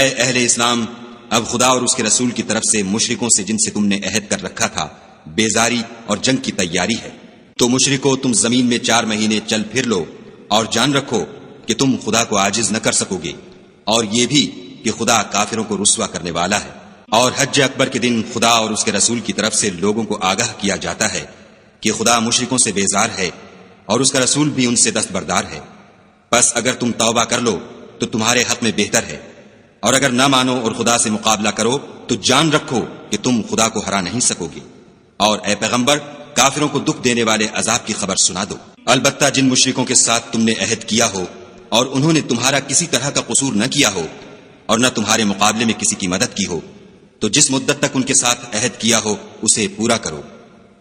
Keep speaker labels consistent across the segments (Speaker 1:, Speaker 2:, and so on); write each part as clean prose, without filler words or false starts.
Speaker 1: اے اہل اسلام، اب خدا اور اس کے رسول کی طرف سے مشرکوں سے جن سے تم نے عہد کر رکھا تھا بیزاری اور جنگ کی تیاری ہے۔ تو مشرکو، تم زمین میں 4 مہینے چل پھر لو اور جان رکھو کہ تم خدا کو عاجز نہ کر سکو گے، اور یہ بھی کہ خدا کافروں کو رسوا کرنے والا ہے۔ اور حج اکبر کے دن خدا اور اس کے رسول کی طرف سے لوگوں کو آگاہ کیا جاتا ہے کہ خدا مشرکوں سے بیزار ہے اور اس کا رسول بھی ان سے دستبردار ہے۔ پس اگر تم توبہ کر لو تو تمہارے حق میں بہتر ہے، اور اگر نہ مانو اور خدا سے مقابلہ کرو تو جان رکھو کہ تم خدا کو ہرا نہیں سکو گے۔ اور اے پیغمبر، کافروں کو دکھ دینے والے عذاب کی خبر سنا دو۔ البتہ جن مشرکوں کے ساتھ تم نے عہد کیا ہو اور انہوں نے تمہارا کسی طرح کا قصور نہ کیا ہو اور نہ تمہارے مقابلے میں کسی کی مدد کی ہو، تو جس مدت تک ان کے ساتھ عہد کیا ہو اسے پورا کرو،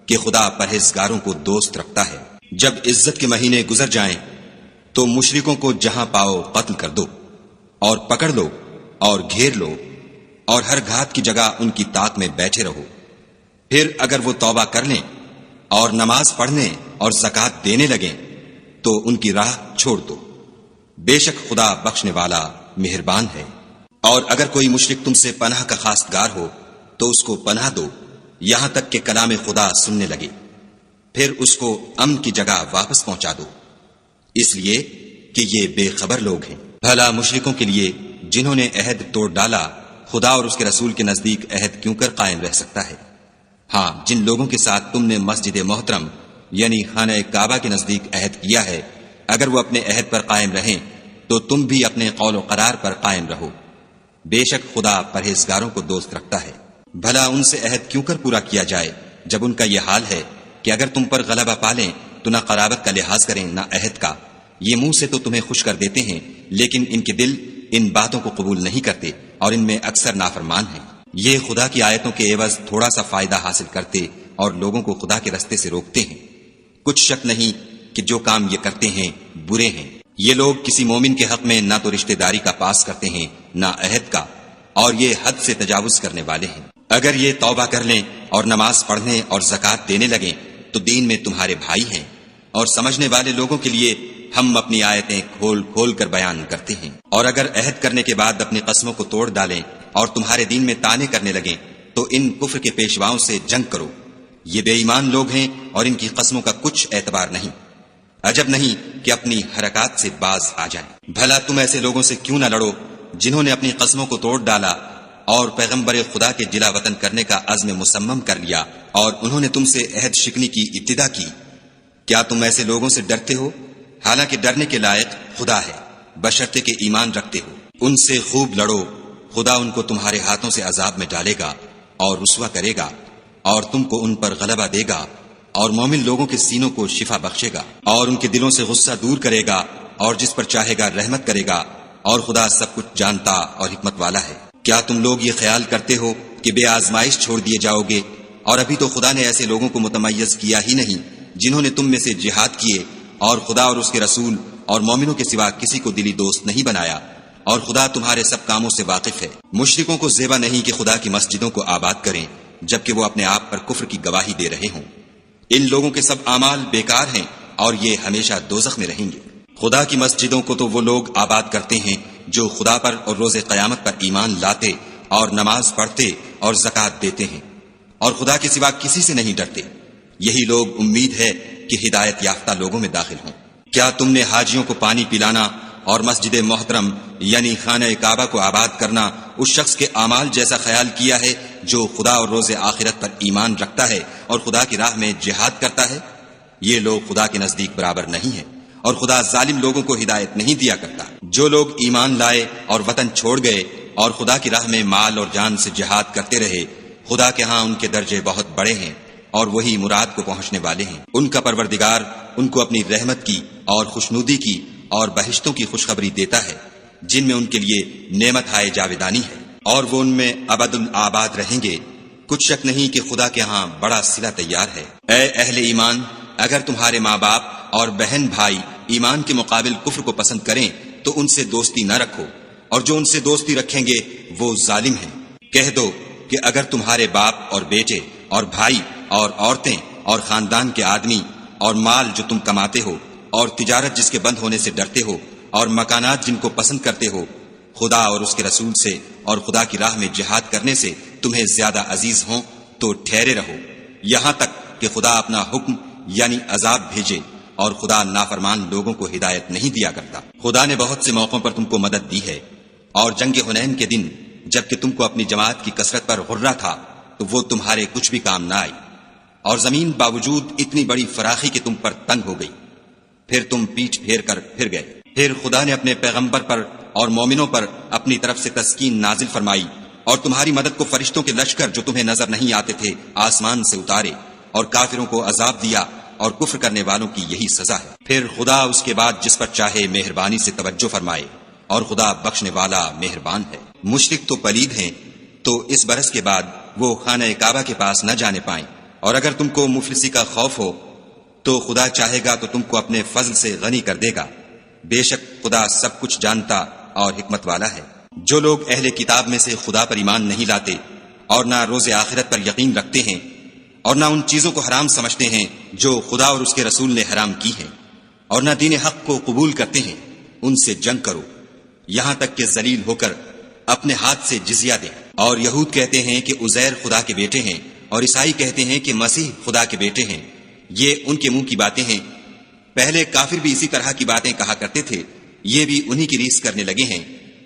Speaker 1: کہ خدا پرہیزگاروں کو دوست رکھتا ہے۔ جب عزت کے مہینے گزر جائیں تو مشرکوں کو جہاں پاؤ قتل کر دو اور پکڑ لو اور گھیر لو، اور ہر گھات کی جگہ ان کی طاق میں بیٹھے رہو۔ پھر اگر وہ توبہ کر لیں اور نماز پڑھنے اور زکوٰۃ دینے لگیں تو ان کی راہ چھوڑ دو، بے شک خدا بخشنے والا مہربان ہے۔ اور اگر کوئی مشرک تم سے پناہ کا خواستگار ہو تو اس کو پناہ دو یہاں تک کہ کلام خدا سننے لگے، پھر اس کو امن کی جگہ واپس پہنچا دو، اس لیے کہ یہ بے خبر لوگ ہیں۔ بھلا مشرکوں کے لیے جنہوں نے عہد توڑ ڈالا خدا اور اس کے رسول کے نزدیک عہد کیوں کر قائم رہ سکتا ہے؟ ہاں، جن لوگوں کے ساتھ تم نے مسجد محترم یعنی خانہ کعبہ کے نزدیک عہد کیا ہے، اگر وہ اپنے عہد پر قائم رہیں تو تم بھی اپنے قول و قرار پر قائم رہو، بے شک خدا پرہیزگاروں کو دوست رکھتا ہے۔ بھلا ان سے عہد کیوں کر پورا کیا جائے جب ان کا یہ حال ہے کہ اگر تم پر غلبہ پالیں تو نہ قرابت کا لحاظ کریں نہ عہد کا۔ یہ منہ سے تو تمہیں خوش کر دیتے ہیں لیکن ان کے دل ان باتوں کو قبول نہیں کرتے اور ان میں اکثر نافرمان ہیں۔ یہ خدا کی آیتوں کے عوض تھوڑا سا فائدہ حاصل کرتے اور لوگوں کو خدا کے رستے سے روکتے ہیں۔ کچھ شک نہیں کہ جو کام یہ کرتے ہیں برے ہیں۔ یہ لوگ کسی مومن کے حق میں نہ تو رشتہ داری کا پاس کرتے ہیں نہ عہد کا، اور یہ حد سے تجاوز کرنے والے ہیں۔ اگر یہ توبہ کر لیں اور نماز پڑھنے اور زکوٰۃ دینے لگیں تو دین میں تمہارے بھائی ہیں، اور سمجھنے والے لوگوں کے لیے ہم اپنی آیتیں کھول کھول کر بیان کرتے ہیں۔ اور اگر عہد کرنے کے بعد اپنی قسموں کو توڑ ڈالیں اور تمہارے دین میں طعنے کرنے لگیں تو ان کفر کے پیشواؤں سے جنگ کرو۔ یہ بے ایمان لوگ ہیں اور ان کی قسموں کا کچھ اعتبار نہیں، عجب نہیں کہ اپنی حرکات سے باز آ جائیں۔ بھلا تم ایسے لوگوں سے کیوں نہ لڑو جنہوں نے اپنی قسموں کو توڑ ڈالا اور پیغمبر خدا کے جلا وطن کرنے کا عزم مصمم کر لیا، اور انہوں نے تم سے عہد شکنی کی ابتدا کی۔ کیا تم ایسے لوگوں سے ڈرتے ہو؟ حالانکہ ڈرنے کے لائق خدا ہے، بشرطے کہ ایمان رکھتے ہو۔ ان سے خوب لڑو، خدا ان کو تمہارے ہاتھوں سے عذاب میں ڈالے گا اور رسوا کرے گا، اور تم کو ان پر غلبہ دے گا، اور مومن لوگوں کے سینوں کو شفا بخشے گا، اور ان کے دلوں سے غصہ دور کرے گا، اور جس پر چاہے گا رحمت کرے گا، اور خدا سب کچھ جانتا اور حکمت والا ہے۔ کیا تم لوگ یہ خیال کرتے ہو کہ بے آزمائش چھوڑ دیے جاؤ گے؟ اور ابھی تو خدا نے ایسے لوگوں کو متمیز کیا ہی نہیں جنہوں نے تم میں سے جہاد کیے، اور خدا اور اس کے رسول اور مومنوں کے سوا کسی کو دلی دوست نہیں بنایا، اور خدا تمہارے سب کاموں سے واقف ہے۔ مشرکوں کو زیبا نہیں کہ خدا کی مسجدوں کو آباد کریں جبکہ وہ اپنے آپ پر کفر کی گواہی دے رہے ہوں۔ ان لوگوں کے سب اعمال بیکار ہیں اور یہ ہمیشہ دوزخ میں رہیں گے۔ خدا کی مسجدوں کو تو وہ لوگ آباد کرتے ہیں جو خدا پر اور روز قیامت پر ایمان لاتے اور نماز پڑھتے اور زکوٰۃ دیتے ہیں، اور خدا کے سوا کسی سے نہیں ڈرتے۔ یہی لوگ امید ہے کہ ہدایت یافتہ لوگوں میں داخل ہوں۔ کیا تم نے حاجیوں کو پانی پلانا اور مسجد محترم یعنی خانہ کعبہ کو آباد کرنا اس شخص کے اعمال جیسا خیال کیا ہے جو خدا اور روز آخرت پر ایمان رکھتا ہے اور خدا کی راہ میں جہاد کرتا ہے؟ یہ لوگ خدا کے نزدیک برابر نہیں ہیں، اور خدا ظالم لوگوں کو ہدایت نہیں دیا کرتا۔ جو لوگ ایمان لائے اور وطن چھوڑ گئے اور خدا کی راہ میں مال اور جان سے جہاد کرتے رہے، خدا کے ہاں ان کے درجے بہت بڑے ہیں اور وہی مراد کو پہنچنے والے ہیں۔ ان کا پروردگار ان کو اپنی رحمت کی اور خوشنودی کی اور بہشتوں کی خوشخبری دیتا ہے جن میں ان کے لیے نعمت ہائے جاویدانی ہے، اور وہ ان میں ابد الآباد رہیں گے۔ کچھ شک نہیں کہ خدا کے ہاں بڑا صلہ تیار ہے۔ اے اہل ایمان، اگر تمہارے ماں باپ اور بہن بھائی ایمان کے مقابل کفر کو پسند کریں تو ان سے دوستی نہ رکھو، اور جو ان سے دوستی رکھیں گے وہ ظالم ہیں۔ کہہ دو کہ اگر تمہارے باپ اور بیٹے اور بھائی اور عورتیں اور خاندان کے آدمی اور مال جو تم کماتے ہو اور تجارت جس کے بند ہونے سے ڈرتے ہو اور مکانات جن کو پسند کرتے ہو خدا اور اس کے رسول سے اور خدا کی راہ میں جہاد کرنے سے تمہیں زیادہ عزیز ہوں تو ٹھہرے رہو، یہاں تک کہ خدا اپنا حکم یعنی عذاب بھیجے، اور خدا نافرمان لوگوں کو ہدایت نہیں دیا کرتا۔ خدا نے بہت سے موقعوں پر تم کو مدد دی ہے، اور جنگ حنین کے دن جبکہ تم کو اپنی جماعت کی کثرت پر غرہ تھا تو وہ تمہارے کچھ بھی کام نہ آئی، اور زمین باوجود اتنی بڑی فراخی کہ تم پر تنگ ہو گئی، پھر تم پیٹھ پھیر کر پھر گئے۔ پھر خدا نے اپنے پیغمبر پر اور مومنوں پر اپنی طرف سے تسکین نازل فرمائی، اور تمہاری مدد کو فرشتوں کے لشکر جو تمہیں نظر نہیں آتے تھے آسمان سے اتارے، اور کافروں کو عذاب دیا، اور کفر کرنے والوں کی یہی سزا ہے۔ پھر خدا اس کے بعد جس پر چاہے مہربانی سے توجہ فرمائے، اور خدا بخشنے والا مہربان ہے۔ مشرک تو پلید ہیں، تو اس برس کے بعد وہ خانہ کعبہ کے پاس نہ جانے پائیں، اور اگر تم کو مفلسی کا خوف ہو تو خدا چاہے گا تو تم کو اپنے فضل سے غنی کر دے گا، بے شک خدا سب کچھ جانتا اور حکمت والا ہے۔ جو لوگ اہل کتاب میں سے خدا پر ایمان نہیں لاتے، اور نہ روز آخرت پر یقین رکھتے ہیں، اور نہ ان چیزوں کو حرام سمجھتے ہیں جو خدا اور اس کے رسول نے حرام کی ہیں، اور نہ دین حق کو قبول کرتے ہیں، ان سے جنگ کرو یہاں تک کہ ذلیل ہو کر اپنے ہاتھ سے جزیہ دیں۔ اور یہود کہتے ہیں کہ عزیر خدا کے بیٹے ہیں، اور عیسائی کہتے ہیں کہ مسیح خدا کے بیٹے ہیں، یہ ان کے منہ کی باتیں ہیں۔ پہلے کافر بھی اسی طرح کی باتیں کہا کرتے تھے، یہ بھی انہی کی ریس کرنے لگے ہیں،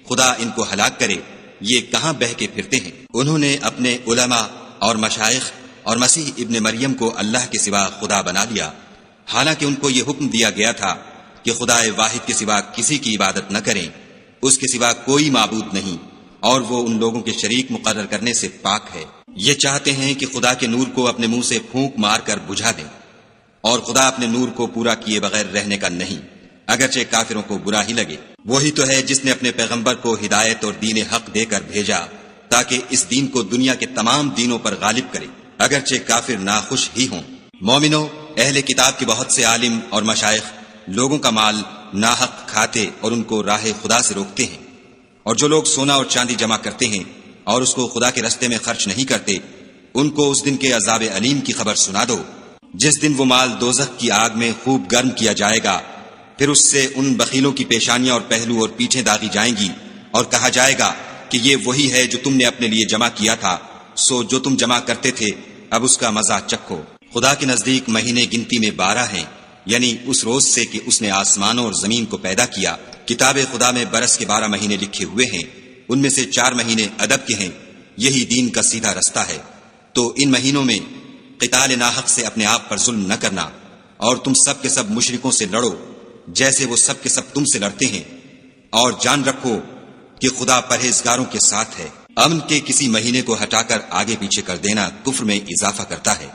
Speaker 1: خدا ان کو ہلاک کرے، یہ کہاں بہ کے پھرتے ہیں۔ انہوں نے اپنے علماء اور مشائخ اور مسیح ابن مریم کو اللہ کے سوا خدا بنا لیا، حالانکہ ان کو یہ حکم دیا گیا تھا کہ خدا واحد کے سوا کسی کی عبادت نہ کریں، اس کے سوا کوئی معبود نہیں، اور وہ ان لوگوں کے شریک مقرر کرنے سے پاک ہے۔ یہ چاہتے ہیں کہ خدا کے نور کو اپنے منہ سے پھونک مار کر بجھا دیں، اور خدا اپنے نور کو پورا کیے بغیر رہنے کا نہیں، اگرچہ کافروں کو برا ہی لگے۔ وہی تو ہے جس نے اپنے پیغمبر کو ہدایت اور دین حق دے کر بھیجا تاکہ اس دین کو دنیا کے تمام دینوں پر غالب کرے، اگرچہ کافر ناخوش ہی ہوں۔ مومنو، اہل کتاب کے بہت سے عالم اور مشائخ لوگوں کا مال ناحق کھاتے اور ان کو راہ خدا سے روکتے ہیں، اور جو لوگ سونا اور چاندی جمع کرتے ہیں اور اس کو خدا کے رستے میں خرچ نہیں کرتے، ان کو اس دن کے عذاب علیم کی خبر سنا دو، جس دن وہ مال دوزخ کی آگ میں خوب گرم کیا جائے گا، پھر اس سے ان بخیلوں کی پیشانیاں اور پہلو اور پیٹھیں داغی جائیں گی، اور کہا جائے گا کہ یہ وہی ہے جو تم نے اپنے لیے جمع کیا تھا، سو جو تم جمع کرتے تھے اب اس کا مزہ چکھو۔ خدا کے نزدیک مہینے گنتی میں 12 ہیں، یعنی اس روز سے کہ اس نے آسمانوں اور زمین کو پیدا کیا۔ کتاب خدا میں برس کے 12 مہینے لکھے ہوئے ہیں، ان میں سے 4 مہینے ادب کے ہیں، یہی دین کا سیدھا رستہ ہے۔ تو ان مہینوں میں قتال ناحق سے اپنے آپ پر ظلم نہ کرنا، اور تم سب کے سب مشرکوں سے لڑو جیسے وہ سب کے سب تم سے لڑتے ہیں، اور جان رکھو کہ خدا پرہیزگاروں کے ساتھ ہے۔ امن کے کسی مہینے کو ہٹا کر آگے پیچھے کر دینا کفر میں اضافہ کرتا ہے،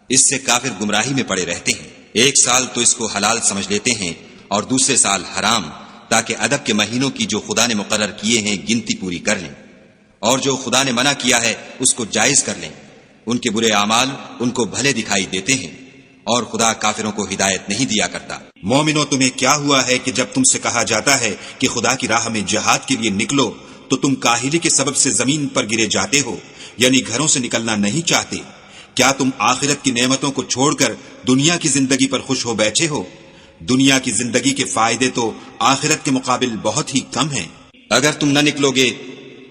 Speaker 1: اس سے کافر گمراہی میں پڑے رہتے ہیں۔ ایک سال تو اس کو حلال سمجھ لیتے ہیں اور دوسرے سال حرام، تاکہ ادب کے مہینوں کی جو خدا نے مقرر کیے ہیں گنتی پوری کر لیں، اور جو خدا نے منع کیا ہے اس کو جائز کر لیں۔ ان کے برے اعمال ان کو بھلے دکھائی دیتے ہیں، اور خدا کافروں کو ہدایت نہیں دیا کرتا۔
Speaker 2: مومنو، تمہیں کیا ہوا ہے کہ جب تم سے کہا جاتا ہے کہ خدا کی راہ میں جہاد کے لیے نکلو تو تم کاہلی کے سبب سے زمین پر گرے جاتے ہو، یعنی گھروں سے نکلنا نہیں چاہتے؟ کیا تم آخرت کی نعمتوں کو چھوڑ کر دنیا کی زندگی پر خوش ہو بیٹھے ہو؟ دنیا کی زندگی کے فائدے تو آخرت کے مقابل بہت ہی کم ہیں۔
Speaker 1: اگر تم نہ نکلو گے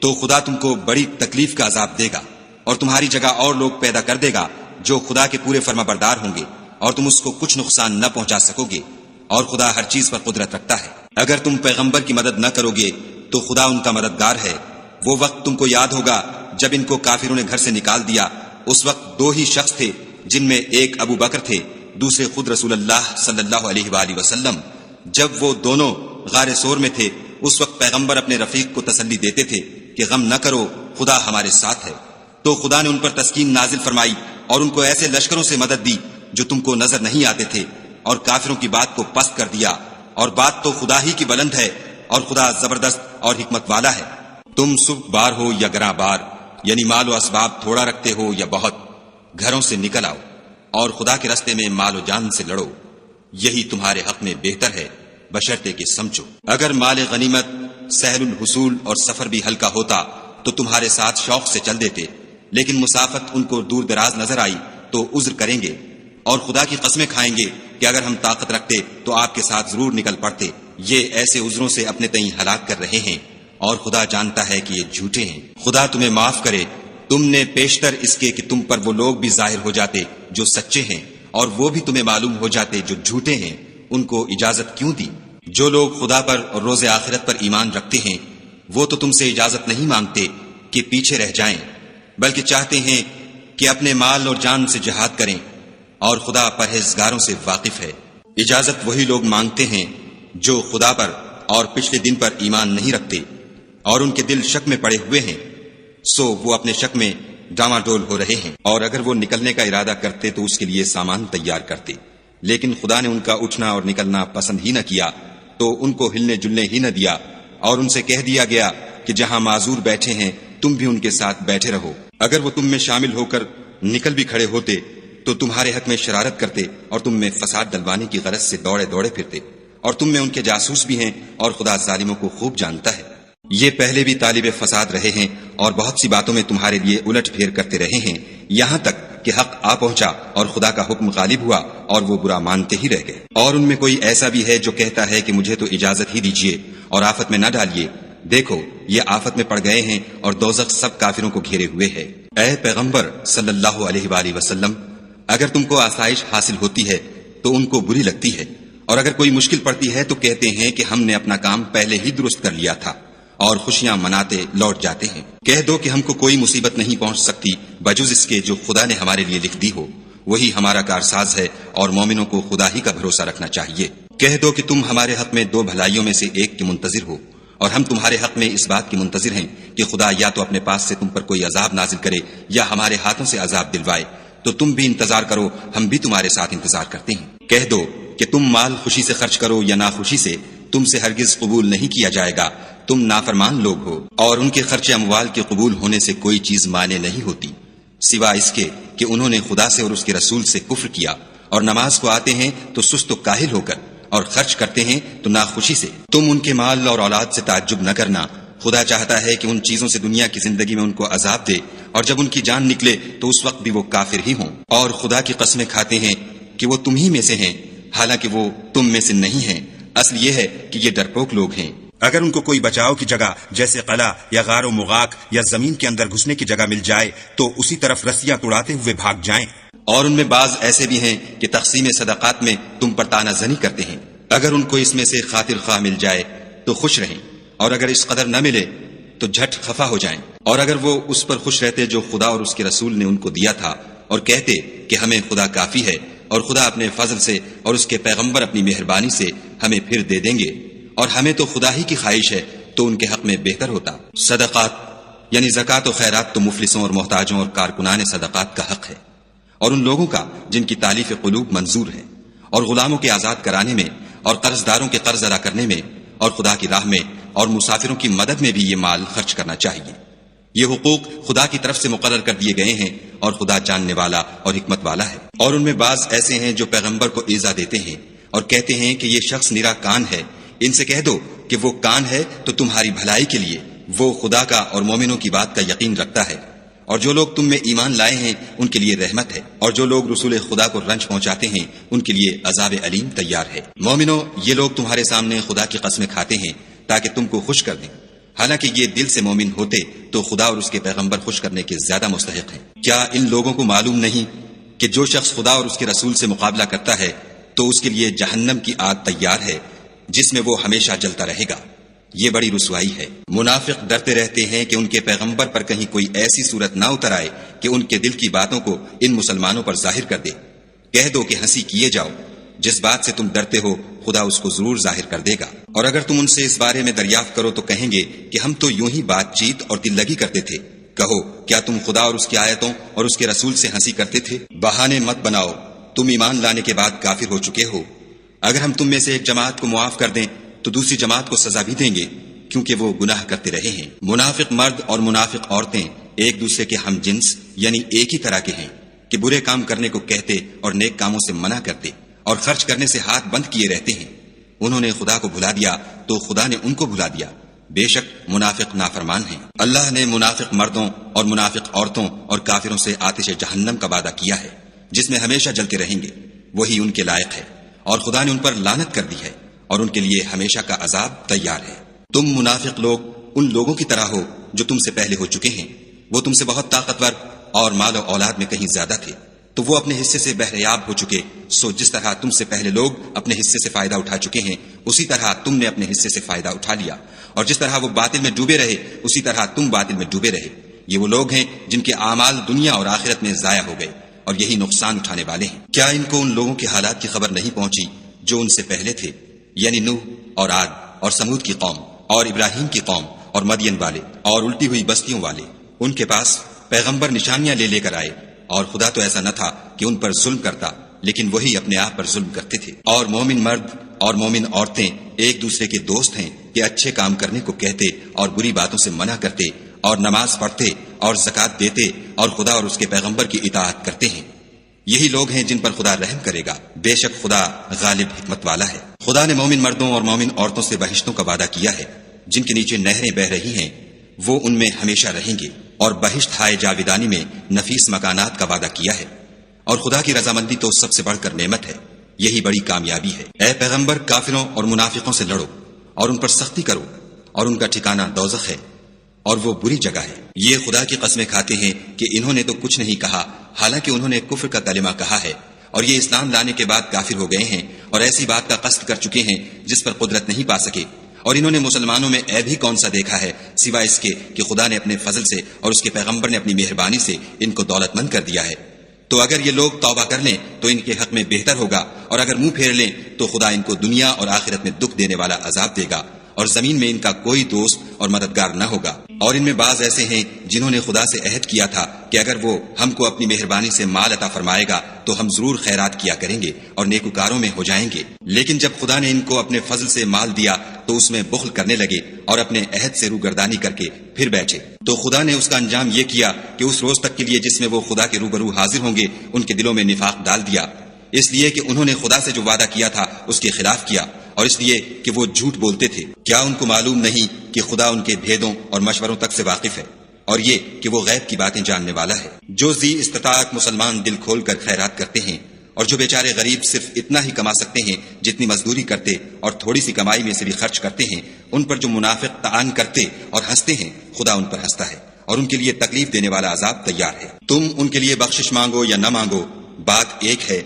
Speaker 1: تو خدا تم کو بڑی تکلیف کا عذاب دے گا، اور تمہاری جگہ اور لوگ پیدا کر دے گا جو خدا کے پورے فرما بردار ہوں گے، اور تم اس کو کچھ نقصان نہ پہنچا سکو گے، اور خدا ہر چیز پر قدرت رکھتا ہے۔ اگر تم پیغمبر کی مدد نہ کرو گے تو خدا ان کا مددگار ہے۔ وہ وقت تم کو یاد ہوگا جب ان کو کافروں نے گھر سے نکال دیا، اس وقت 2 ہی شخص تھے، جن میں ایک ابو بکر تھے، دوسرے خود رسول اللہ صلی اللہ علیہ وآلہ وسلم۔ جب وہ دونوں غار سور میں تھے، اس وقت پیغمبر اپنے رفیق کو تسلی دیتے تھے کہ غم نہ کرو، خدا ہمارے ساتھ ہے۔ تو خدا نے ان پر تسکین نازل فرمائی اور ان کو ایسے لشکروں سے مدد دی جو تم کو نظر نہیں آتے تھے، اور کافروں کی بات کو پست کر دیا، اور بات تو خدا ہی کی بلند ہے، اور خدا زبردست اور حکمت والا ہے۔ تم سب بار ہو یا گراں بار، یعنی مال و اسباب تھوڑا رکھتے ہو یا بہت، گھروں سے نکل آؤ اور خدا کے راستے میں مال و جان سے لڑو، یہی تمہارے حق میں بہتر ہے، بشرطے کہ سمجھو۔ اگر مال غنیمت سہل الحصول اور سفر بھی ہلکا ہوتا تو تمہارے ساتھ شوق سے چل دیتے، لیکن مسافت ان کو دور دراز نظر آئی تو عذر کریں گے، اور خدا کی قسمیں کھائیں گے کہ اگر ہم طاقت رکھتے تو آپ کے ساتھ ضرور نکل پڑتے۔ یہ ایسے عذروں سے اپنے تئیں ہلاک کر رہے ہیں، اور خدا جانتا ہے کہ یہ جھوٹے ہیں۔ خدا تمہیں معاف کرے، تم نے پیشتر اس کے کہ تم پر وہ لوگ بھی ظاہر ہو جاتے جو سچے ہیں، اور وہ بھی تمہیں معلوم ہو جاتے جو جھوٹے ہیں، ان کو اجازت کیوں دی؟ جو لوگ خدا پر اور روز آخرت پر ایمان رکھتے ہیں وہ تو تم سے اجازت نہیں مانگتے کہ پیچھے رہ جائیں، بلکہ چاہتے ہیں کہ اپنے مال اور جان سے جہاد کریں، اور خدا پرہیزگاروں سے واقف ہے۔ اجازت وہی لوگ مانگتے ہیں جو خدا پر اور پچھلے دن پر ایمان نہیں رکھتے، اور ان کے دل شک میں پڑے ہوئے ہیں، سو وہ اپنے شک میں ڈاما ڈول ہو رہے ہیں۔ اور اگر وہ نکلنے کا ارادہ کرتے تو اس کے لیے سامان تیار کرتے، لیکن خدا نے ان کا اٹھنا اور نکلنا پسند ہی نہ کیا، تو ان کو ہلنے جلنے ہی نہ دیا، اور ان سے کہہ دیا گیا کہ جہاں معذور بیٹھے ہیں تم بھی ان کے ساتھ بیٹھے رہو۔ اگر وہ تم میں شامل ہو کر نکل بھی کھڑے ہوتے تو تمہارے حق میں شرارت کرتے اور تم میں فساد ڈلوانے کی غرض سے دوڑے دوڑے پھرتے، اور تم میں ان کے جاسوس بھی ہیں، اور خدا ظالموں کو خوب جانتا ہے۔ یہ پہلے بھی طالب فساد رہے ہیں اور بہت سی باتوں میں تمہارے لیے الٹ پھیر کرتے رہے ہیں، یہاں تک کہ حق آ پہنچا اور خدا کا حکم غالب ہوا اور وہ برا مانتے ہی رہ گئے۔ اور ان میں کوئی ایسا بھی ہے جو کہتا ہے کہ مجھے تو اجازت ہی دیجیے اور آفت میں نہ ڈالیے، دیکھو یہ آفت میں پڑ گئے ہیں اور دوزخ سب کافروں کو گھیرے ہوئے ہے۔ اے پیغمبر صلی اللہ علیہ وآلہ وسلم، اگر تم کو آسائش حاصل ہوتی ہے تو ان کو بری لگتی ہے، اور اگر کوئی مشکل پڑتی ہے تو کہتے ہیں کہ ہم نے اپنا کام پہلے ہی درست کر لیا تھا، اور خوشیاں مناتے لوٹ جاتے ہیں۔ کہہ دو کہ ہم کو کوئی مصیبت نہیں پہنچ سکتی بجز اس کے جو خدا نے ہمارے لیے لکھ دی ہو، وہی ہمارا کارساز ہے، اور مومنوں کو خدا ہی کا بھروسہ رکھنا چاہیے۔ کہہ دو کہ تم ہمارے حق میں دو بھلائیوں میں سے ایک کے منتظر ہو، اور ہم تمہارے حق میں اس بات کے منتظر ہیں کہ خدا یا تو اپنے پاس سے تم پر کوئی عذاب نازل کرے یا ہمارے ہاتھوں سے عذاب دلوائے، تو تم بھی انتظار کرو، ہم بھی تمہارے ساتھ انتظار کرتے ہیں۔ کہہ دو کہ تم مال خوشی سے خرچ کرو یا ناخوشی سے، تم سے ہرگز قبول نہیں کیا جائے گا، تم نافرمان لوگ ہو، اور ان کے خرچ اموال کے قبول ہونے سے کوئی چیز مانے نہیں ہوتی سوا اس کے کہ انہوں نے خدا سے اور اس کے رسول سے کفر کیا، اور نماز کو آتے ہیں تو سست و کاہل ہو کر، اور خرچ کرتے ہیں تو ناخوشی سے۔ تم ان کے مال اور اولاد سے تعجب نہ کرنا، خدا چاہتا ہے کہ ان چیزوں سے دنیا کی زندگی میں ان کو عذاب دے، اور جب ان کی جان نکلے تو اس وقت بھی وہ کافر ہی ہوں، اور خدا کی قسمیں کھاتے ہیں کہ وہ تم ہی میں سے ہیں، حالانکہ وہ تم میں سے نہیں ہیں۔ اصل یہ ہے کہ یہ ڈرپوک لوگ ہیں۔
Speaker 2: اگر ان کو کوئی بچاؤ کی جگہ جیسے قلعہ یا غار و مغاق یا زمین کے اندر گھسنے کی جگہ مل جائے تو اسی طرف رسیاں توڑاتے ہوئے بھاگ جائیں۔
Speaker 1: اور ان میں بعض ایسے بھی ہیں کہ تقسیم صدقات میں تم پر طعنہ زنی کرتے ہیں، اگر ان کو اس میں سے خاطر خواہ مل جائے تو خوش رہیں، اور اگر اس قدر نہ ملے تو جھٹ خفا ہو جائیں۔ اور اگر وہ اس پر خوش رہتے جو خدا اور اس کے رسول نے ان کو دیا تھا، اور کہتے کہ ہمیں خدا کافی ہے، اور خدا اپنے فضل سے اور اس کے پیغمبر اپنی مہربانی سے ہمیں پھر دے دیں گے، اور ہمیں تو خدا ہی کی خواہش ہے، تو ان کے حق میں بہتر ہوتا۔ صدقات یعنی زکوٰۃ و خیرات تو مفلسوں اور محتاجوں اور کارکنان صدقات کا حق ہے، اور ان لوگوں کا جن کی تالیف قلوب منظور ہے، اور غلاموں کے آزاد کرانے میں، اور قرض داروں کے قرض ادا کرنے میں، اور خدا کی راہ میں اور مسافروں کی مدد میں بھی یہ مال خرچ کرنا چاہیے۔ یہ حقوق خدا کی طرف سے مقرر کر دیے گئے ہیں، اور خدا جاننے والا اور حکمت والا ہے۔ اور ان میں بعض ایسے ہیں جو پیغمبر کو ایذا دیتے ہیں اور کہتے ہیں کہ یہ شخص نرا کان ہے، ان سے کہہ دو کہ وہ کان ہے تو تمہاری بھلائی کے لیے، وہ خدا کا اور مومنوں کی بات کا یقین رکھتا ہے، اور جو لوگ تم میں ایمان لائے ہیں ان کے لیے رحمت ہے، اور جو لوگ رسول خدا کو رنج پہنچاتے ہیں ان کے لیے عذاب علیم تیار ہے۔ مومنو، یہ لوگ تمہارے سامنے خدا کی قسمیں کھاتے ہیں تاکہ تم کو خوش کر دیں، حالانکہ یہ دل سے مومن ہوتے تو خدا اور اس کے پیغمبر خوش کرنے کے زیادہ مستحق ہیں۔ کیا ان لوگوں کو معلوم نہیں کہ جو شخص خدا اور اس کے رسول سے مقابلہ کرتا ہے تو اس کے لیے جہنم کی آگ تیار ہے جس میں وہ ہمیشہ جلتا رہے گا، یہ بڑی رسوائی ہے۔ منافق ڈرتے رہتے ہیں کہ ان کے پیغمبر پر کہیں کوئی ایسی صورت نہ اتر آئے کہ ان کے دل کی باتوں کو ان مسلمانوں پر ظاہر کر دے۔ کہہ دو کہ ہنسی کیے جاؤ، جس بات سے تم ڈرتے ہو خدا اس کو ضرور ظاہر کر دے گا، اور اگر تم ان سے اس بارے میں دریافت کرو تو کہیں گے کہ ہم تو یوں ہی بات چیت اور دل لگی کرتے تھے۔ کہو، کیا تم خدا اور اس کی آیتوں اور اس کے رسول سے ہنسی کرتے تھے؟ بہانے مت بناؤ، تم ایمان لانے کے بعد کافر ہو چکے ہو۔ اگر ہم تم میں سے ایک جماعت کو معاف کر دیں تو دوسری جماعت کو سزا بھی دیں گے، کیونکہ وہ گناہ کرتے رہے ہیں۔ منافق مرد اور منافق عورتیں ایک دوسرے کے ہم جنس یعنی ایک ہی طرح کے ہیں کہ برے کام کرنے کو کہتے اور نیک کاموں سے منع کرتے، اور خرچ کرنے سے ہاتھ بند کیے رہتے ہیں۔ انہوں نے خدا کو بھلا دیا تو خدا نے ان کو بھلا دیا، بے شک منافق نافرمان ہیں۔ اللہ نے منافق مردوں اور منافق عورتوں اور کافروں سے آتش جہنم کا وعدہ کیا ہے جس میں ہمیشہ جلتے رہیں گے، وہی ان کے لائق ہے، اور خدا نے ان پر لعنت کر دی ہے اور ان کے لیے ہمیشہ کا عذاب تیار ہے۔ تم منافق لوگ ان لوگوں کی طرح ہو جو تم سے پہلے ہو چکے ہیں، وہ تم سے بہت طاقتور اور مال و اولاد میں کہیں زیادہ تھے، تو وہ اپنے حصے سے بہریاب ہو چکے۔ سو جس طرح تم سے پہلے لوگ اپنے حصے سے فائدہ اٹھا چکے ہیں، اسی طرح تم نے اپنے حصے سے فائدہ اٹھا لیا، اور جس طرح وہ باطل میں ڈوبے رہے اسی طرح تم باطل میں ڈوبے رہے۔ یہ وہ لوگ ہیں جن کے اعمال دنیا اور آخرت میں ضائع ہو گئے، اور یہی نقصان اٹھانے والے ہیں۔ کیا ان کو ان لوگوں کے حالات کی خبر نہیں پہنچی جو ان سے پہلے تھے، یعنی نوح اور عاد اور سمود کی قوم اور ابراہیم کی قوم اور مدین والے اور الٹی ہوئی بستیوں والے؟ ان کے پاس پیغمبر نشانیاں لے کر آئے، اور خدا تو ایسا نہ تھا کہ ان پر ظلم کرتا، لیکن وہی اپنے آپ پر ظلم کرتے تھے۔ اور مومن مرد اور مومن عورتیں ایک دوسرے کے دوست ہیں کہ اچھے کام کرنے کو کہتے اور بری باتوں سے منع کرتے، اور نماز پڑھتے اور زکوٰۃ دیتے اور خدا اور اس کے پیغمبر کی اطاعت کرتے ہیں۔ یہی لوگ ہیں جن پر خدا رحم کرے گا، بے شک خدا غالب حکمت والا ہے۔ خدا نے مومن مردوں اور مومن عورتوں سے بہشتوں کا وعدہ کیا ہے جن کے نیچے نہریں بہ رہی ہیں، وہ ان میں ہمیشہ رہیں گے، اور بہشت ہائے جاویدانی میں نفیس مکانات کا وعدہ کیا ہے۔ اور خدا کی رضامندی تو سب سے بڑھ کر نعمت ہے، یہی بڑی کامیابی ہے۔ اے پیغمبر، کافروں اور منافقوں سے لڑو اور ان پر سختی کرو، اور ان کا ٹھکانہ دوزخ ہے، اور وہ بری جگہ ہے۔ یہ خدا کی قسمیں کھاتے ہیں کہ انہوں نے تو کچھ نہیں کہا، حالانکہ انہوں نے کفر کا کلمہ کہا ہے، اور یہ اسلام لانے کے بعد کافر ہو گئے ہیں، اور ایسی بات کا قصد کر چکے ہیں جس پر قدرت نہیں پا سکے۔ اور انہوں نے مسلمانوں میں عیب ہی کون سا دیکھا ہے سوائے اس کے کہ خدا نے اپنے فضل سے اور اس کے پیغمبر نے اپنی مہربانی سے ان کو دولت مند کر دیا ہے۔ تو اگر یہ لوگ توبہ کر لیں تو ان کے حق میں بہتر ہوگا، اور اگر منہ پھیر لیں تو خدا ان کو دنیا اور آخرت میں دکھ دینے والا عذاب دے گا، اور زمین میں ان کا کوئی دوست اور مددگار نہ ہوگا۔ اور ان میں بعض ایسے ہیں جنہوں نے خدا سے عہد کیا تھا کہ اگر وہ ہم کو اپنی مہربانی سے مال عطا فرمائے گا تو ہم ضرور خیرات کیا کریں گے اور نیکوکاروں میں ہو جائیں گے۔ لیکن جب خدا نے ان کو اپنے فضل سے مال دیا تو اس میں بخل کرنے لگے اور اپنے عہد سے روگردانی کر کے پھر بیٹھے۔ تو خدا نے اس کا انجام یہ کیا کہ اس روز تک کے لیے جس میں وہ خدا کے روبرو حاضر ہوں گے ان کے دلوں میں نفاق ڈال دیا، اس لیے کہ انہوں نے خدا سے جو وعدہ کیا تھا اس کے خلاف کیا، اور اس لیے کہ وہ جھوٹ بولتے تھے۔ کیا ان کو معلوم نہیں کہ خدا ان کے بھیدوں اور مشوروں تک سے واقف ہے، اور یہ کہ وہ غیب کی باتیں جاننے والا ہے؟ جو ذی استطاعت مسلمان دل کھول کر خیرات کرتے ہیں، اور جو بیچارے غریب صرف اتنا ہی کما سکتے ہیں جتنی مزدوری کرتے اور تھوڑی سی کمائی میں سے بھی خرچ کرتے ہیں، ان پر جو منافق طعن کرتے اور ہنستے ہیں، خدا ان پر ہنستا ہے اور ان کے لیے تکلیف دینے والا عذاب تیار ہے۔ تم ان کے لیے بخشش مانگو یا نہ مانگو، بات ایک ہے۔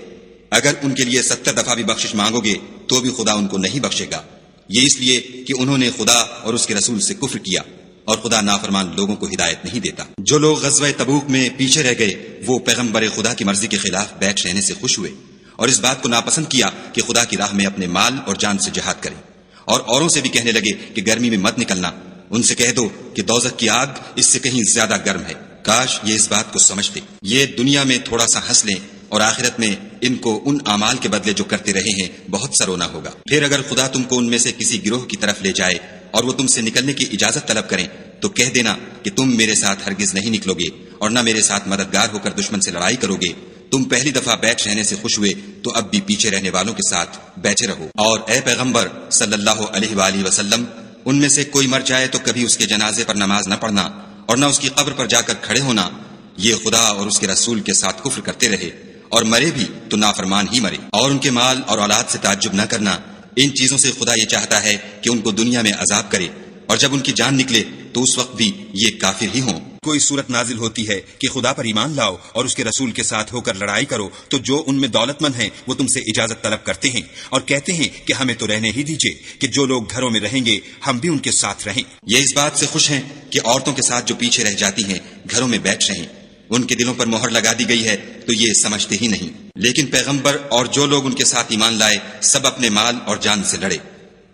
Speaker 1: اگر ان کے لیے 70 دفعہ بھی بخشش مانگو گے تو بھی خدا ان کو نہیں بخشے گا، یہ اس لیے کہ انہوں نے خدا اور اس کے رسول سے کفر کیا، اور خدا نافرمان لوگوں کو ہدایت نہیں دیتا۔ جو لوگ غزوہ تبوک میں پیچھے رہ گئے وہ پیغمبر خدا کی مرضی کے خلاف بیٹھ رہنے سے خوش ہوئے، اور اس بات کو ناپسند کیا کہ خدا کی راہ میں اپنے مال اور جان سے جہاد کریں، اور اوروں سے بھی کہنے لگے کہ گرمی میں مت نکلنا۔ ان سے کہہ دو کہ دوزخ کی آگ اس سے کہیں زیادہ گرم ہے، کاش یہ اس بات کو سمجھتے۔ یہ دنیا میں تھوڑا سا ہنس لیں، اور آخرت میں ان کو ان اعمال کے بدلے جو کرتے رہے ہیں بہت سا رونا ہوگا۔ پھر اگر خدا تم کو ان میں سے کسی گروہ کی طرف لے جائے اور وہ تم سے نکلنے کی اجازت طلب کریں تو کہہ دینا کہ تم میرے ساتھ ہرگز نہیں نکلو گے اور نہ میرے ساتھ مددگار ہو کر دشمن سے لڑائی کرو گے۔ تم پہلی دفعہ بیٹھ رہنے سے خوش ہوئے تو اب بھی پیچھے رہنے والوں کے ساتھ بیٹھے رہو۔ اور اے پیغمبر صلی اللہ علیہ وآلہ وسلم، ان میں سے کوئی مر جائے تو کبھی اس کے جنازے پر نماز نہ پڑھنا اور نہ اس کی قبر پر جا کر کھڑے ہونا۔ یہ خدا اور اس کے رسول کے ساتھ کفر کرتے رہے، اور مرے بھی تو نافرمان ہی مرے۔ اور ان کے مال اور اولاد سے تعجب نہ کرنا، ان چیزوں سے خدا یہ چاہتا ہے کہ ان کو دنیا میں عذاب کرے، اور جب ان کی جان نکلے تو اس وقت بھی یہ کافر ہی ہوں۔
Speaker 2: کوئی صورت نازل ہوتی ہے کہ خدا پر ایمان لاؤ اور اس کے رسول کے ساتھ ہو کر لڑائی کرو تو جو ان میں دولت مند ہیں وہ تم سے اجازت طلب کرتے ہیں اور کہتے ہیں کہ ہمیں تو رہنے ہی دیجئے کہ جو لوگ گھروں میں رہیں گے ہم بھی ان کے ساتھ رہیں۔
Speaker 1: یہ اس بات سے خوش ہیں کہ عورتوں کے ساتھ جو پیچھے رہ جاتی ہیں گھروں میں بیٹھ رہیں، ان کے دلوں پر مہر لگا دی گئی ہے تو یہ سمجھتے ہی نہیں۔ لیکن پیغمبر اور جو لوگ ان کے ساتھ ایمان لائے سب اپنے مال اور جان سے لڑے،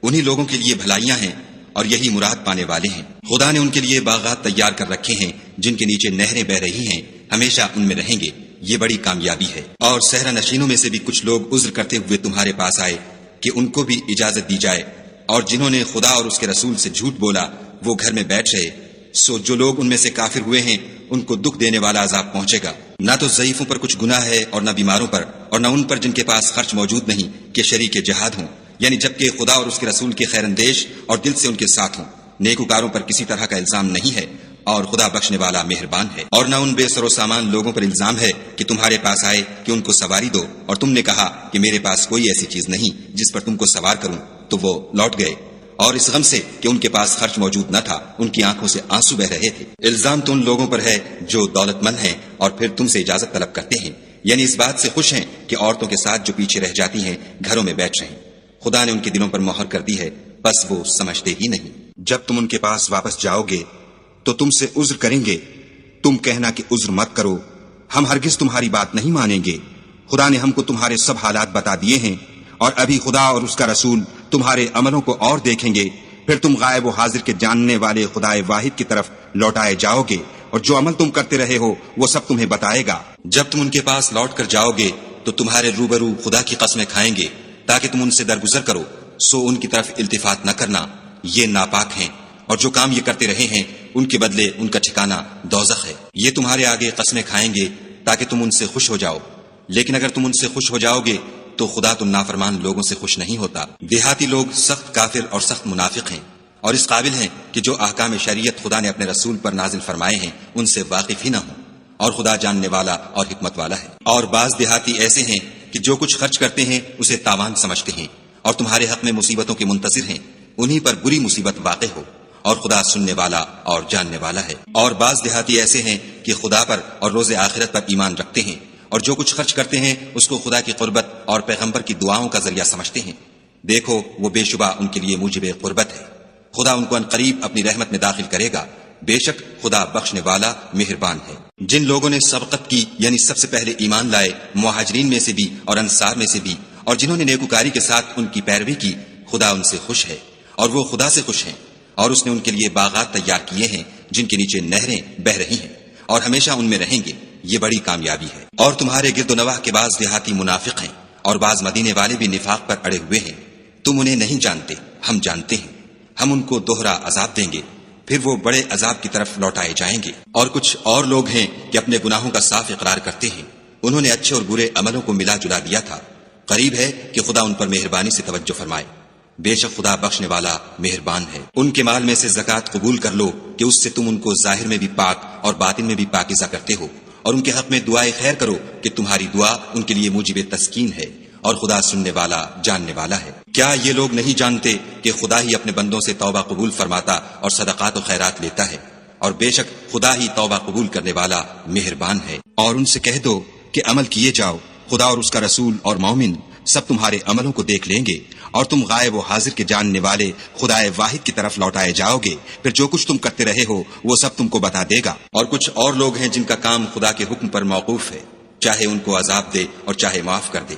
Speaker 1: انہی لوگوں کے لیے بھلائیاں ہیں اور یہی مراد پانے والے ہیں۔ خدا نے ان کے لیے باغات تیار کر رکھے ہیں جن کے نیچے نہریں بہ رہی ہیں، ہمیشہ ان میں رہیں گے، یہ بڑی کامیابی ہے۔ اور صحرا نشینوں میں سے بھی کچھ لوگ عذر کرتے ہوئے تمہارے پاس آئے کہ ان کو بھی اجازت دی جائے، اور جنہوں نے خدا اور اس کے رسول سے جھوٹ بولا وہ گھر میں بیٹھ رہے۔ سو جو لوگ ان میں سے کافر ہوئے ہیں ان کو دکھ دینے والا عذاب پہنچے گا۔ نہ تو ضعیفوں پر کچھ گناہ ہے اور نہ بیماروں پر، اور نہ ان پر جن کے پاس خرچ موجود نہیں کہ شریک جہاد ہوں، یعنی جبکہ خدا اور اس کے رسول کے خیر اندیش اور دل سے ان کے ساتھ ہوں۔ نیکوکاروں پر کسی طرح کا الزام نہیں ہے، اور خدا بخشنے والا مہربان ہے۔ اور نہ ان بے سر و سامان لوگوں پر الزام ہے کہ تمہارے پاس آئے کہ ان کو سواری دو، اور تم نے کہا کہ میرے پاس کوئی ایسی چیز نہیں جس پر تم کو سوار کروں، تو وہ لوٹ گئے۔ اور اس غم سے کہ ان کے پاس خرچ موجود نہ تھا ان کی آنکھوں سے آنسو بہ رہے تھے۔ الزام تو ان لوگوں پر ہے جو دولت مند ہیں اور پھر تم سے اجازت طلب کرتے ہیں، یعنی اس بات سے خوش ہیں کہ عورتوں کے ساتھ جو پیچھے رہ جاتی ہیں گھروں میں بیٹھ رہیں۔ خدا نے ان کے دلوں پر مہر کر دی ہے، بس وہ سمجھتے ہی نہیں۔
Speaker 2: جب تم ان کے پاس واپس جاؤ گے تو تم سے عذر کریں گے، تم کہنا کہ عذر مت کرو، ہم ہرگز تمہاری بات نہیں مانیں گے۔ خدا نے ہم کو تمہارے سب حالات بتا دیے ہیں، اور ابھی خدا اور اس کا رسول تمہارے عملوں کو اور دیکھیں گے، پھر تم غائب و حاضر کے جاننے والے خدا واحد کی طرف لوٹائے جاؤ گے، اور جو عمل تم کرتے رہے ہو وہ سب تمہیں بتائے گا۔
Speaker 1: جب تم ان کے پاس لوٹ کر جاؤ گے تو تمہارے روبرو خدا کی قسمیں کھائیں گے تاکہ تم ان سے درگزر کرو، سو ان کی طرف التفات نہ کرنا، یہ ناپاک ہیں، اور جو کام یہ کرتے رہے ہیں ان کے بدلے ان کا ٹھکانہ دوزخ ہے۔ یہ تمہارے آگے قسمیں کھائیں گے تاکہ تم ان سے خوش ہو جاؤ، لیکن اگر تم ان سے خوش ہو جاؤ گے تو خدا تم نافرمان لوگوں سے خوش نہیں ہوتا۔ دیہاتی لوگ سخت کافر اور سخت منافق ہیں، اور اس قابل ہیں کہ جو احکام شریعت خدا نے اپنے رسول پر نازل فرمائے ہیں ان سے واقف ہی نہ ہوں، اور خدا جاننے والا اور حکمت والا ہے۔ اور بعض دیہاتی ایسے ہیں کہ جو کچھ خرچ کرتے ہیں اسے تاوان سمجھتے ہیں، اور تمہارے حق میں مصیبتوں کے منتظر ہیں، انہی پر بری مصیبت واقع ہو، اور خدا سننے والا اور جاننے والا ہے۔ اور بعض دیہاتی ایسے ہیں کہ خدا پر اور روز آخرت پر ایمان رکھتے ہیں، اور جو کچھ خرچ کرتے ہیں اس کو خدا کی قربت اور پیغمبر کی دعاؤں کا ذریعہ سمجھتے ہیں۔ دیکھو وہ بے شبہ ان کے لیے موجب قربت ہے، خدا ان کو ان قریب اپنی رحمت میں داخل کرے گا، بے شک خدا بخشنے والا مہربان ہے۔ جن لوگوں نے سبقت کی یعنی سب سے پہلے ایمان لائے، مہاجرین میں سے بھی اور انصار میں سے بھی، اور جنہوں نے نیکوکاری کے ساتھ ان کی پیروی کی، خدا ان سے خوش ہے اور وہ خدا سے خوش ہیں، اور اس نے ان کے لیے باغات تیار کیے ہیں جن کے نیچے نہریں بہ رہی ہیں، اور ہمیشہ ان میں رہیں گے، یہ بڑی کامیابی ہے۔ اور تمہارے گرد و نواح کے بعض دیہاتی منافق ہیں، اور بعض مدینے والے بھی نفاق پر اڑے ہوئے ہیں، تم انہیں نہیں جانتے، ہم جانتے ہیں، ہم ان کو دوہرا عذاب دیں گے، پھر وہ بڑے عذاب کی طرف لوٹائے جائیں گے۔ اور کچھ اور لوگ ہیں کہ اپنے گناہوں کا صاف اقرار کرتے ہیں، انہوں نے اچھے اور برے عملوں کو ملا جلا دیا تھا، قریب ہے کہ خدا ان پر مہربانی سے توجہ فرمائے، بے شک خدا بخشنے والا مہربان ہے۔ ان کے مال میں سے زکوٰۃ قبول کر لو کہ اس سے تم ان کو ظاہر میں بھی پاک اور باطن میں بھی پاکیزہ کرتے ہو، اور ان کے حق میں دعائے خیر کرو کہ تمہاری دعا ان کے لیے موجب تسکین ہے، اور خدا سننے والا جاننے والا ہے۔ کیا یہ لوگ نہیں جانتے کہ خدا ہی اپنے بندوں سے توبہ قبول فرماتا اور صدقات و خیرات لیتا ہے، اور بے شک خدا ہی توبہ قبول کرنے والا مہربان ہے۔
Speaker 2: اور ان سے کہہ دو کہ عمل کیے جاؤ، خدا اور اس کا رسول اور مومن سب تمہارے عملوں کو دیکھ لیں گے، اور تم غائب و حاضر کے جاننے والے خدا واحد کی طرف لوٹائے جاؤ گے، پھر جو کچھ تم کرتے رہے ہو وہ سب تم کو بتا دے گا۔
Speaker 1: اور کچھ اور لوگ ہیں جن کا کام خدا کے حکم پر موقوف ہے، چاہے ان کو عذاب دے اور چاہے معاف کر دے،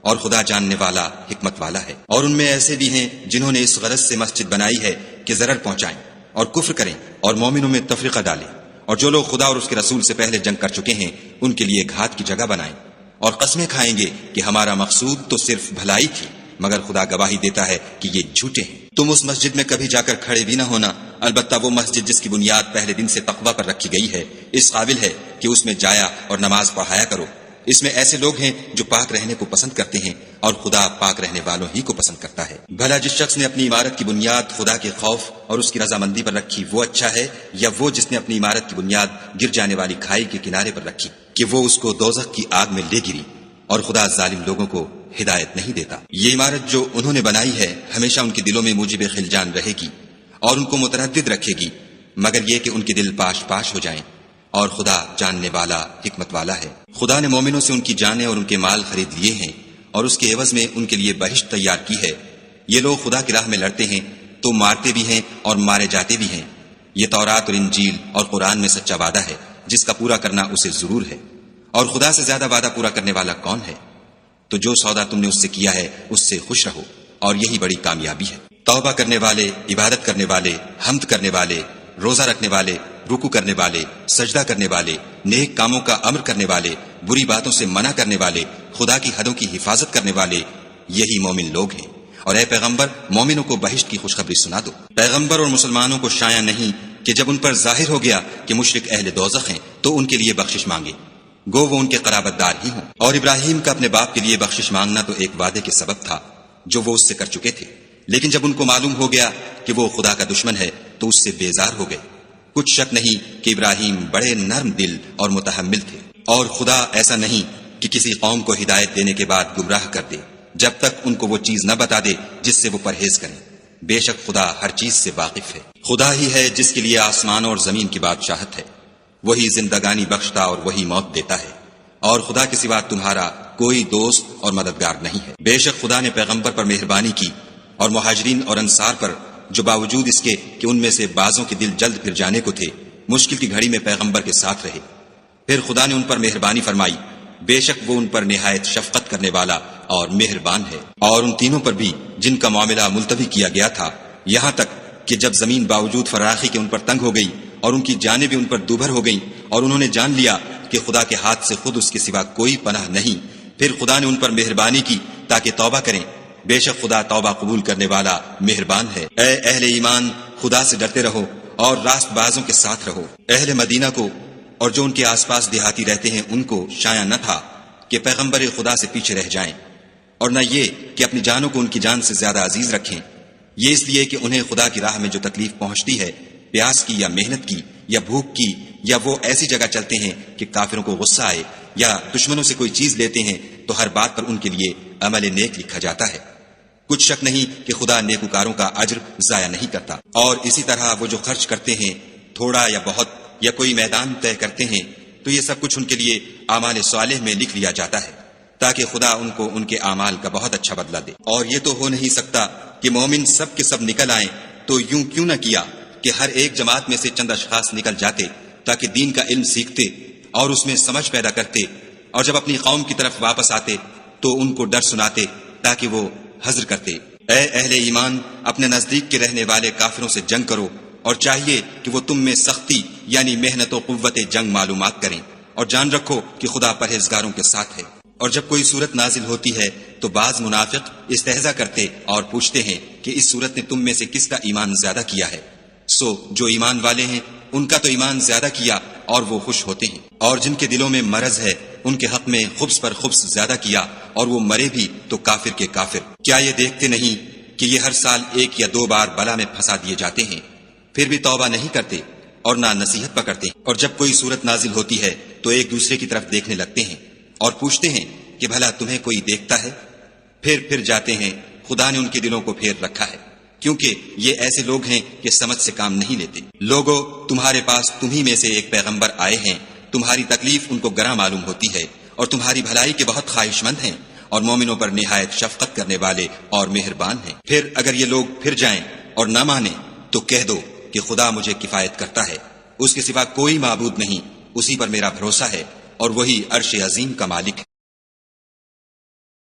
Speaker 1: اور خدا جاننے والا حکمت والا ہے۔ اور ان میں ایسے بھی ہیں جنہوں نے اس غرض سے مسجد بنائی ہے کہ ضرر پہنچائیں اور کفر کریں اور مومنوں میں تفرقہ ڈالیں، اور جو لوگ خدا اور اس کے رسول سے پہلے جنگ کر چکے ہیں ان کے لیے گھات کی جگہ بنائیں، اور قسمیں کھائیں گے کہ ہمارا مقصود تو صرف بھلائی تھی، مگر خدا گواہی دیتا ہے کہ یہ جھوٹے ہیں۔ تم اس مسجد میں کبھی جا کر کھڑے بھی نہ ہونا، البتہ وہ مسجد جس کی بنیاد پہلے دن سے تقوی پر رکھی گئی ہے اس قابل ہے کہ اس میں جایا اور نماز پڑھایا کرو۔ اس میں ایسے لوگ ہیں جو پاک رہنے کو پسند کرتے ہیں، اور خدا پاک رہنے والوں ہی کو پسند کرتا ہے۔ بھلا جس شخص نے اپنی عمارت کی بنیاد خدا کے خوف اور اس کی رضامندی پر رکھی وہ اچھا ہے، یا وہ جس نے اپنی عمارت کی بنیاد گر جانے والی کھائی کے کنارے پر رکھی کہ وہ اس کو دوزخ کی آگ میں لے گری، اور خدا ظالم لوگوں کو ہدایت نہیں دیتا۔ یہ عمارت جو انہوں نے بنائی ہے ہمیشہ ان کے دلوں میں موجب خلجان رہے گی اور ان کو متردد رکھے گی، مگر یہ کہ ان کے دل پاش پاش ہو جائیں، اور خدا جاننے والا حکمت والا ہے۔ خدا نے مومنوں سے ان کی جانیں اور ان کے مال خرید لیے ہیں، اور اس کے عوض میں ان کے لیے بہشت تیار کی ہے۔ یہ لوگ خدا کی راہ میں لڑتے ہیں تو مارتے بھی ہیں اور مارے جاتے بھی ہیں۔ یہ تورات اور انجیل اور قرآن میں سچا وعدہ ہے جس کا پورا کرنا اسے ضرور ہے، اور خدا سے زیادہ وعدہ پورا کرنے والا کون ہے؟ تو جو سودا تم نے اس سے کیا ہے اس سے خوش رہو، اور یہی بڑی کامیابی ہے۔ توبہ کرنے والے، عبادت کرنے والے، حمد کرنے والے، روزہ رکھنے والے، رکوع کرنے والے، سجدہ کرنے والے، نیک کاموں کا امر کرنے والے، بری باتوں سے منع کرنے والے، خدا کی حدوں کی حفاظت کرنے والے، یہی مومن لوگ ہیں۔ اور اے پیغمبر، مومنوں کو بہشت کی خوشخبری سنا دو۔ پیغمبر اور مسلمانوں کو شایع نہیں کہ جب ان پر ظاہر ہو گیا کہ مشرک اہل دوزخ ہیں تو ان کے لیے بخشش مانگے، گو وہ ان کے قرابت دار ہی ہوں۔ اور ابراہیم کا اپنے باپ کے لیے بخشش مانگنا تو ایک وعدے کے سبب تھا جو وہ اس سے کر چکے تھے، لیکن جب ان کو معلوم ہو گیا کہ وہ خدا کا دشمن ہے تو اس سے بیزار ہو گئے۔ کچھ شک نہیں کہ ابراہیم بڑے نرم دل اور متحمل تھے، اور خدا ایسا نہیں کہ کسی قوم کو ہدایت دینے کے بعد گمراہ کر دے جب تک ان کو وہ چیز نہ بتا دے جس سے وہ پرہیز کریں۔ بے شک خدا ہر چیز سے واقف ہے۔ خدا ہی ہے جس کے لیے آسمان اور زمین کی بادشاہت ہے، وہی زندگانی بخشتا اور وہی موت دیتا ہے، اور خدا کے سوا تمہارا کوئی دوست اور مددگار نہیں ہے۔ بے شک خدا نے پیغمبر پر مہربانی کی اور مہاجرین اور انصار پر، جو باوجود اس کے کہ ان میں سے بعضوں کے دل جلد پھر جانے کو تھے، مشکل کی گھڑی میں پیغمبر کے ساتھ رہے۔ پھر خدا نے ان پر مہربانی فرمائی، بے شک وہ ان پر نہایت شفقت کرنے والا اور مہربان ہے۔ اور ان تینوں پر بھی جن کا معاملہ ملتوی کیا گیا تھا، یہاں تک کہ جب زمین باوجود فراخی کے ان پر تنگ ہو گئی اور ان کی جانیں بھی ان پر دوبھر ہو گئیں اور انہوں نے جان لیا کہ خدا کے ہاتھ سے خود اس کے سوا کوئی پناہ نہیں، پھر خدا نے ان پر مہربانی کی تاکہ توبہ کریں۔ بے شک خدا توبہ قبول کرنے والا مہربان ہے۔ اے اہل ایمان، خدا سے ڈرتے رہو اور راست بازوں کے ساتھ رہو۔ اہل مدینہ کو اور جو ان کے آس پاس دیہاتی رہتے ہیں ان کو شایع نہ تھا کہ پیغمبر خدا سے پیچھے رہ جائیں، اور نہ یہ کہ اپنی جانوں کو ان کی جان سے زیادہ عزیز رکھیں، یہ اس لیے کہ انہیں خدا کی راہ میں جو تکلیف پہنچتی ہے، پیاس کی یا محنت کی یا بھوک کی، یا وہ ایسی جگہ چلتے ہیں کہ کافروں کو غصہ آئے، یا دشمنوں سے کوئی چیز لیتے ہیں، تو ہر بات پر ان کے لیے عمل نیک لکھا جاتا ہے۔ کچھ شک نہیں کہ خدا نیکوکاروں کا اجر ضائع نہیں کرتا۔ اور اسی طرح وہ جو خرچ کرتے ہیں، تھوڑا یا بہت، یا کوئی میدان طے کرتے ہیں، تو یہ سب کچھ ان کے لیے اعمال صالح میں لکھ لیا جاتا ہے، تاکہ خدا ان کو ان کے اعمال کا بہت اچھا بدلہ دے۔ اور یہ تو ہو نہیں سکتا کہ مومن سب کے سب نکل آئیں، تو یوں کیوں نہ کیا کہ ہر ایک جماعت میں سے چند اشخاص نکل جاتے تاکہ دین کا علم سیکھتے اور اس میں سمجھ پیدا کرتے، اور جب اپنی قوم کی طرف واپس آتے تو ان کو ڈر سناتے تاکہ وہ حذر کرتے۔ اے اہل ایمان، اپنے نزدیک کے رہنے والے کافروں سے جنگ کرو، اور چاہیے کہ وہ تم میں سختی یعنی محنت و قوت جنگ معلومات کریں، اور جان رکھو کہ خدا پرہیزگاروں کے ساتھ ہے۔ اور جب کوئی صورت نازل ہوتی ہے تو بعض منافق استہزاء کرتے اور پوچھتے ہیں کہ اس صورت نے تم میں سے کس کا ایمان زیادہ کیا ہے؟ سو جو ایمان والے ہیں ان کا تو ایمان زیادہ کیا اور وہ خوش ہوتے ہیں، اور جن کے دلوں میں مرض ہے ان کے حق میں خبث پر خبث زیادہ کیا اور وہ مرے بھی تو کافر کے کافر۔ کیا یہ دیکھتے نہیں کہ یہ ہر سال 1 یا 2 بار بلا میں پھنسا دیے جاتے ہیں، پھر بھی توبہ نہیں کرتے اور نہ نصیحت پکڑتے؟ اور جب کوئی صورت نازل ہوتی ہے تو ایک دوسرے کی طرف دیکھنے لگتے ہیں اور پوچھتے ہیں کہ بھلا تمہیں کوئی دیکھتا ہے؟ پھر جاتے ہیں، خدا نے ان کے دلوں کو پھیر رکھا ہے، کیونکہ یہ ایسے لوگ ہیں کہ سمجھ سے کام نہیں لیتے۔ لوگو، تمہارے پاس تمہی میں سے ایک پیغمبر آئے ہیں، تمہاری تکلیف ان کو گراں معلوم ہوتی ہے اور تمہاری بھلائی کے بہت خواہش مند ہیں، اور مومنوں پر نہایت شفقت کرنے والے اور مہربان ہیں۔ پھر اگر یہ لوگ پھر جائیں اور نہ مانیں تو کہہ دو کہ خدا مجھے کفایت کرتا ہے، اس کے سوا کوئی معبود نہیں، اسی پر میرا بھروسہ ہے، اور وہی عرش عظیم کا مالک ہے۔